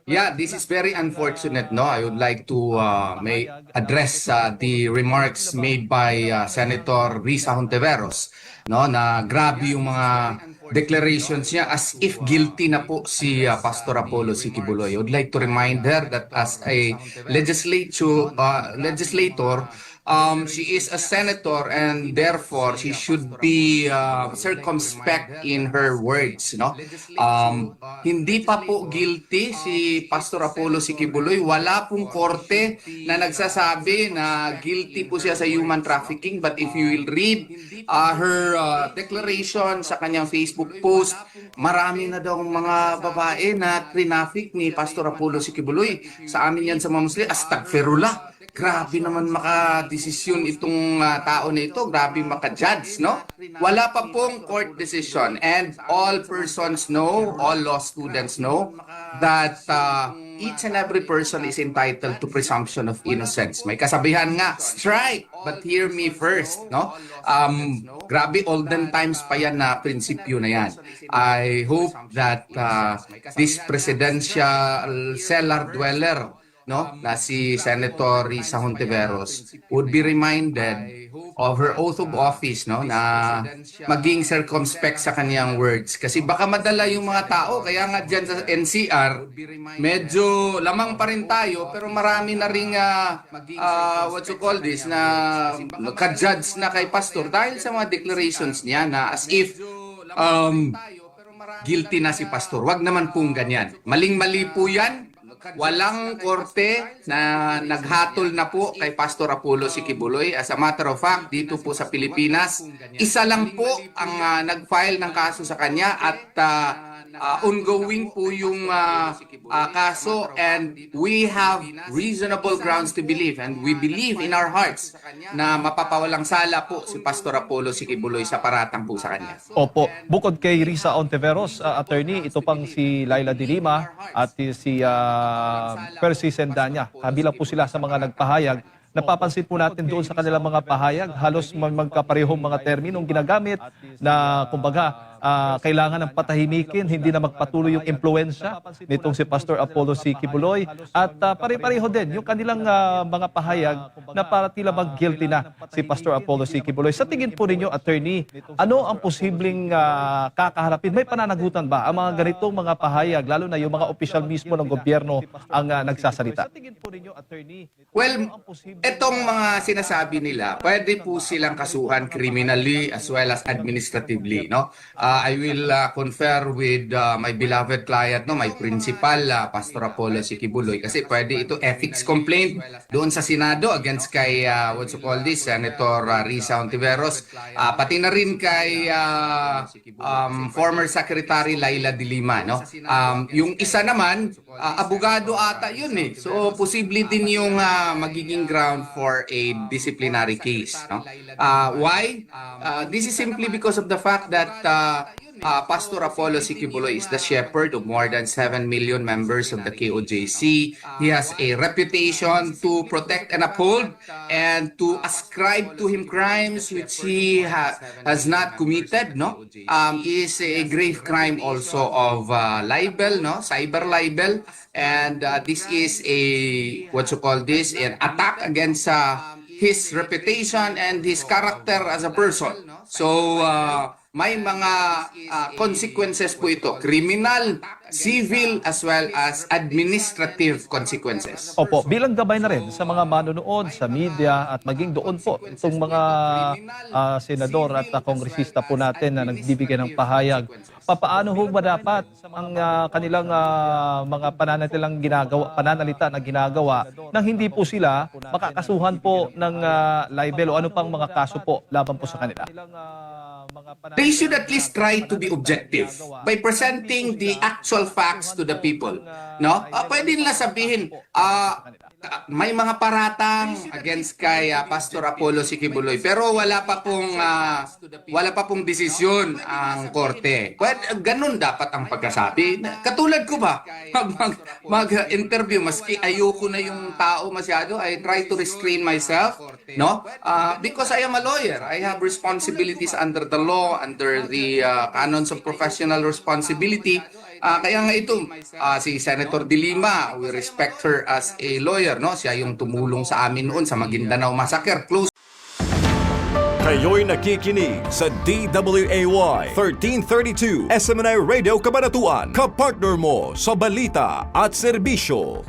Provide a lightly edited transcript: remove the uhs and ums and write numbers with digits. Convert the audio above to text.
Yeah, this is very unfortunate, no? I would like to may address the remarks made by Senator Risa Hontiveros, no? Na grabe yung mga declarations niya as if guilty na po si Pastor Apollo Sikibuloy. I would like to remind her that as a legislator, she is a senator and therefore she should be circumspect in her words, no? Hindi pa po guilty si Pastor Apollo Sikibuloy. Wala pong korte na nagsasabi na guilty po siya sa human trafficking. But if you will read her declaration sa kanyang Facebook post, marami na daw mga babae na traffic ni Pastor Apollo Sikibuloy. Sa amin yan sa mga Muslim, astagfirullah. Grabe naman makadesisyon itong tao na ito. Grabe makajudge, no? Wala pa pong court decision. And all persons know, all law students know, that each and every person is entitled to presumption of innocence. May kasabihan nga, strike, but hear me first, no? Grabe, olden times pa yan na prinsipyo na yan. I hope that this presidential cellar dweller, no, na si Senator Risa Hontiveros would be reminded of her oath of office, no, na maging circumspect sa kanyang words. Kasi baka madala yung mga tao, kaya nga dyan sa NCR, medyo lamang pa rin tayo, pero marami na ring, what you call this, na ka-judge na kay Pastor dahil sa mga declarations niya na as if guilty na si Pastor. Wag naman pong ganyan. Maling-mali po yan. Walang korte na naghatol na po kay Pastor Apollo Sikibuloy. As a matter of fact, dito po sa Pilipinas, isa lang po ang nag-file ng kaso sa kanya at ongoing po yung kaso, and we have reasonable grounds to believe and we believe in our hearts na mapapawalang sala po si Pastor Apollo Sikibuloy sa paratang po sa kanya. Opo, bukod kay Risa Hontiveros, attorney, ito pang si Laila de Lima at si Percy Sendanya. Kabilang po sila sa mga nagpahayag. Napapansin po natin doon sa kanilang mga pahayag, halos magkaparehong mga terminong ginagamit na kumbaga kailangan ng patahimikin, hindi na magpatuloy yung impluensya nitong si Pastor Apollo Sikibuloy. At pare-pareho din yung kanilang mga pahayag na para tila bang guilty na si Pastor Apollo Sikibuloy. Sa tingin po ninyo, attorney, ano ang posibleng kakaharapin? May pananagutan ba ang mga ganitong mga pahayag, lalo na yung mga opisyal mismo ng gobyerno ang nagsasalita? Well, itong mga sinasabi nila, pwede po silang kasuhan criminally as well as administratively, no? I will confer with my beloved client, no, my principal, Pastor Apollo Sikibuloy, kasi pwede ito ethics complaint doon sa Senado against kay, what you call this, Senator Risa Hontiveros, pati na rin kay former Secretary Laila de Lima, no? Yung isa naman, abogado ata yun eh. So, posible din yung magiging ground for a disciplinary case, no? Why? This is simply because of the fact that Pastor Apollo Sikibuloy is the shepherd of more than 7 million members of the KOJC. He has a reputation to protect and uphold and to ascribe to him crimes which he has not committed, no? Is a grave crime also of libel, no? Cyber libel. And this is a, what you call this, an attack against his reputation and his character as a person. So, may mga consequences po ito, criminal, civil, as well as administrative consequences. Opo, bilang gabay na rin sa mga manonood, sa media, at maging doon po itong mga senador at kongresista po natin na nagbibigay ng pahayag, papaano ho ba dapat ang kanilang mga pananalita na ginagawa nang hindi po sila makakasuhan po ng libel o ano pang mga kaso po laban po sa kanila? They should at least try to be objective by presenting the actual facts to the people, no? Pwede nila sabihin, may mga paratang against kay Pastor Apollo Sikibuloy, pero wala pa pong desisyon ang korte. Ganun dapat ang pagkasabi. Katulad ko ba, mag-interview, maski ayoko na yung tao masyado, I try to restrain myself, no? Because I am a lawyer, I have responsibilities under the law. law, under the canons of professional responsibility. Kaya nga ito, si Senator De Lima, we respect her as a lawyer, no? Siya yung tumulong sa amin noon sa Maguindanao Massacre. Close. Kayo'y nakikinig sa DWAY 1332 SMNI Radio Cabanatuan, kapartner mo sa balita at serbisyo.